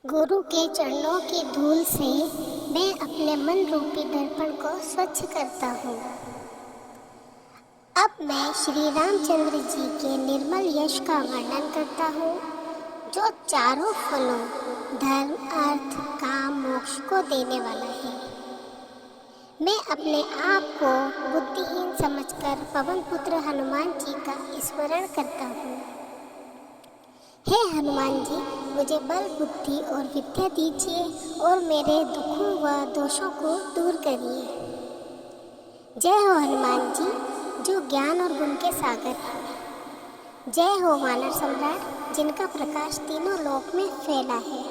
गुरु के चरणों की धूल से मैं अपने मन रूपी दर्पण को स्वच्छ करता हूँ। अब मैं श्री रामचंद्र जी के निर्मल यश का वर्णन करता हूँ, जो चारों फलों धर्म, अर्थ, काम, मोक्ष को देने वाला है। मैं अपने आप को बुद्धिहीन समझकर पवन पुत्र हनुमान जी का स्मरण करता हूँ। हे हनुमान जी, मुझे बल, बुद्धि और विद्या दीजिए और मेरे दुखों व दोषों को दूर करिए। जय हो हनुमान जी, जो ज्ञान और गुण के सागर हैं। जय हो वानर सम्राट, जिनका प्रकाश तीनों लोक में फैला है।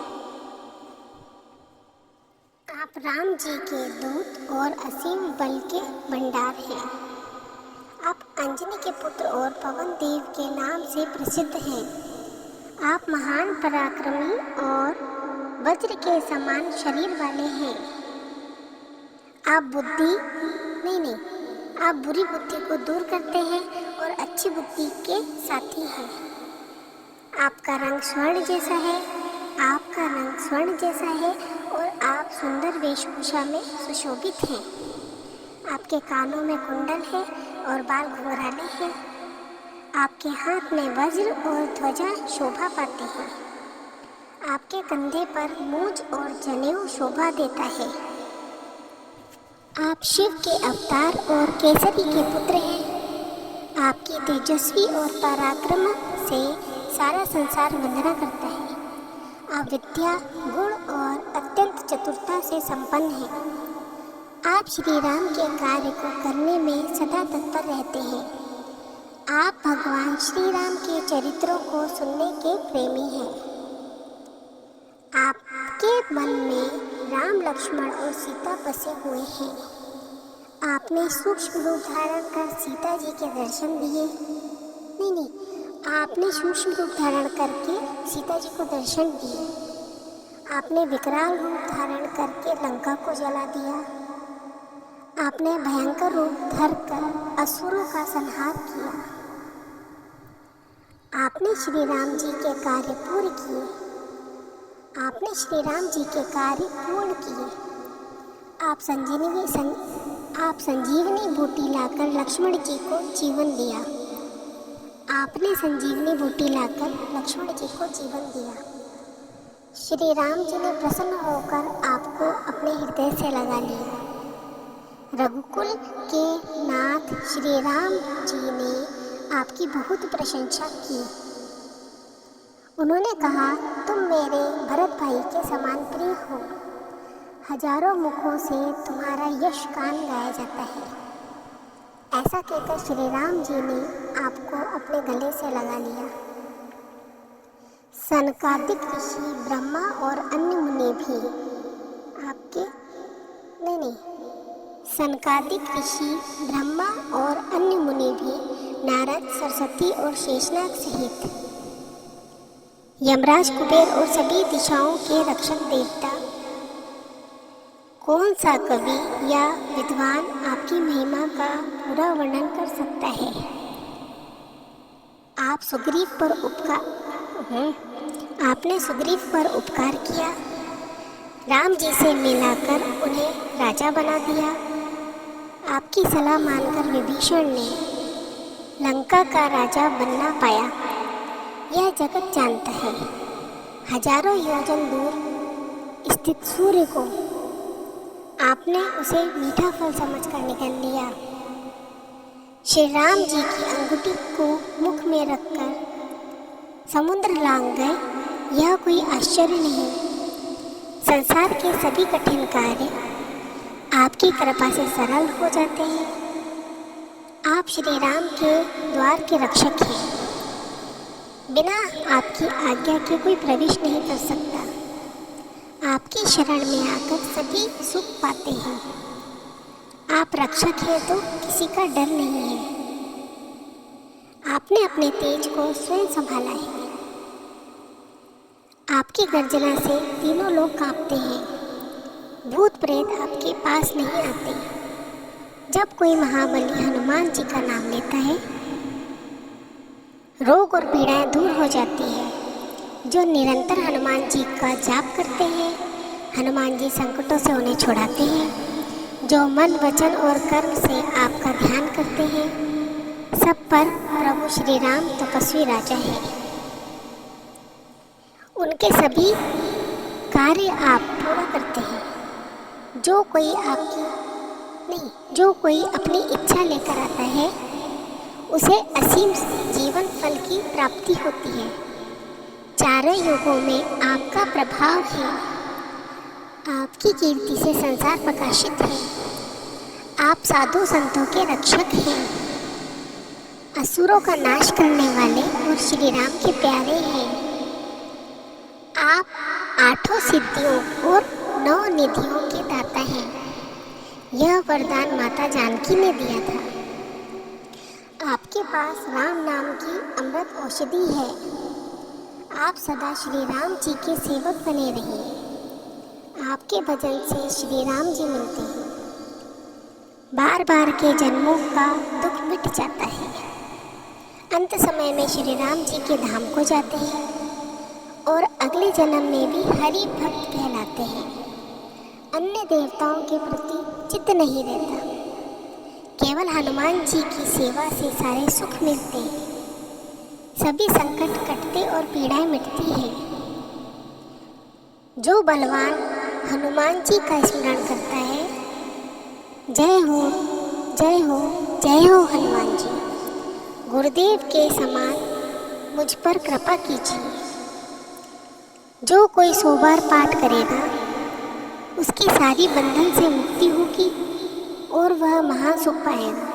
आप राम जी के दूत और असीम बल के भंडार हैं। आप अंजनी के पुत्र और पवन देव के नाम से प्रसिद्ध हैं। आप महान पराक्रमी और वज्र के समान शरीर वाले हैं। आप बुरी बुद्धि को दूर करते हैं और अच्छी बुद्धि के साथी हैं। आपका रंग स्वर्ण जैसा है और आप सुंदर वेशभूषा में सुशोभित हैं। आपके कानों में कुंडल है और बाल घुंघराले हैं। आपके हाथ में वज्र और ध्वजा शोभा पाते हैं। आपके कंधे पर मूंज और जनेऊ शोभा देता है। आप शिव के अवतार और केसरी के पुत्र हैं। आपकी तेजस्वी और पराक्रम से सारा संसार वंदना करता है। आप विद्या, गुण और अत्यंत चतुरता से संपन्न हैं। आप श्री राम के कार्य को करने में सदा तत्पर रहते हैं। आप भगवान श्री राम के चरित्रों को सुनने के प्रेमी हैं। आपके मन में राम, लक्ष्मण और सीता बसे हुए हैं। आपने सूक्ष्म रूप धारण कर सीता जी के दर्शन दिए। आपने सूक्ष्म रूप धारण करके सीता जी को दर्शन दिए। आपने विकराल रूप धारण करके लंका को जला दिया। आपने भयंकर रूप धर कर असुरों का संहार किया। आपने श्री राम जी के कार्य पूर्ण किए। आप संजीवनी बूटी लाकर लक्ष्मण जी को जीवन दिया। श्री राम जी ने प्रसन्न होकर आपको अपने हृदय से लगा लिया। रघुकुल के नाथ श्री राम जी ने आपकी बहुत प्रशंसा की। उन्होंने कहा, तुम मेरे भरत भाई के समान प्रिय हो। हजारों मुखों से तुम्हारा यश गान गाया जाता है। ऐसा कहकर श्री राम जी ने आपको अपने गले से लगा लिया। सनकादिक ऋषि ब्रह्मा और अन्य मुनि भी नारद, सरस्वती और शेषनाग सहित यमराज, कुबेर और सभी दिशाओं के रक्षक देवता, कौन सा कवि या विद्वान आपकी महिमा का पूरा वर्णन कर सकता है। आपने सुग्रीव पर उपकार किया। राम जी से मिलाकर उन्हें राजा बना दिया। आपकी सलाह मानकर विभीषण ने लंका का राजा बनना पाया। यह जगत जानता है। हजारों योजन दूर स्थित सूर्य को आपने उसे मीठा फल समझकर निगल लिया। श्री राम जी की अंगूठी को मुख में रखकर समुद्र लांघ गए। यह कोई आश्चर्य नहीं। संसार के सभी कठिन कार्य आपकी कृपा से सरल हो जाते हैं। आप श्री राम के द्वार के रक्षक हैं। बिना आपकी आज्ञा के कोई प्रवेश नहीं कर सकता। आपकी शरण में आकर सभी सुख पाते हैं। आप रक्षक हैं तो किसी का डर नहीं है। आपने अपने तेज को स्वयं संभाला है। आपकी गर्जना से तीनों लोग कांपते हैं। भूत प्रेत आपके पास नहीं आते। जब कोई महाबली हनुमान जी का नाम लेता है, रोग और पीड़ाएं दूर हो जाती है। जो निरंतर हनुमान जी का जाप करते हैं, हनुमान जी संकटों से उन्हें छुड़ाते हैं। जो मन, वचन और कर्म से आपका ध्यान करते हैं, सब पर प्रभु श्री राम तपस्वी राजा है। उनके सभी कार्य आप पूरा करते हैं। जो कोई अपनी इच्छा लेकर आता है, उसे असीम जीवन फल की प्राप्ति होती है। चारों युगों में आपका प्रभाव है। आपकी कीर्ति से संसार प्रकाशित है। आप साधु संतों के रक्षक हैं, असुरों का नाश करने वाले और श्री राम के प्यारे हैं। आप 8 सिद्धियों और 9 निधियों के दाता हैं। यह वरदान माता जानकी ने दिया था। आपके पास राम नाम की अमृत औषधि है। आप सदा श्री राम जी के सेवक बने रहिए। आपके भजन से श्री राम जी मिलते हैं। बार बार के जन्मों का दुख मिट जाता है। अंत समय में श्री राम जी के धाम को जाते हैं और अगले जन्म में भी हरि भक्त कहलाते हैं। अन्य देवताओं के प्रति चित्त नहीं रहता। केवल हनुमान जी की सेवा से सारे सुख मिलते हैं। सभी संकट कटते और पीड़ाएं मिटती हैं। जो बलवान हनुमान जी का स्मरण करता है, जय हो जय हो जय हो हनुमान जी। गुरुदेव के समान मुझ पर कृपा कीजिए। जो कोई 100 बार पाठ करेगा, उसकी सारी बंधन से मुक्ति होगी और वह महान सुख पाएगा।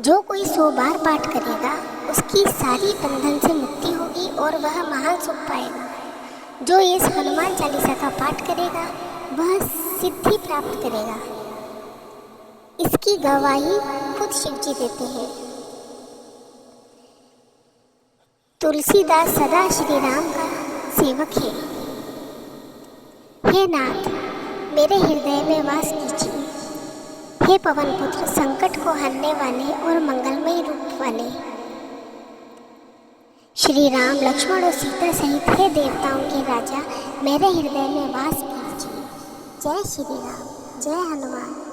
जो कोई 100 बार पाठ करेगा, उसकी सारी बंधन से मुक्ति होगी और वह महान सुख पाएगा। जो इस हनुमान चालीसा का पाठ करेगा, वह सिद्धि प्राप्त करेगा। इसकी गवाही खुद शिव जी देते हैं। तुलसीदास सदा श्री राम का सेवक है। हे नाथ, मेरे हृदय में वास कीजिए। हे पवन पुत्र, संकट को हरने वाले और मंगलमय रूप वाले श्री राम, लक्ष्मण और सीता सहित हे देवताओं के राजा, मेरे हृदय में वास कीजिए। जय श्री राम, जय हनुमान।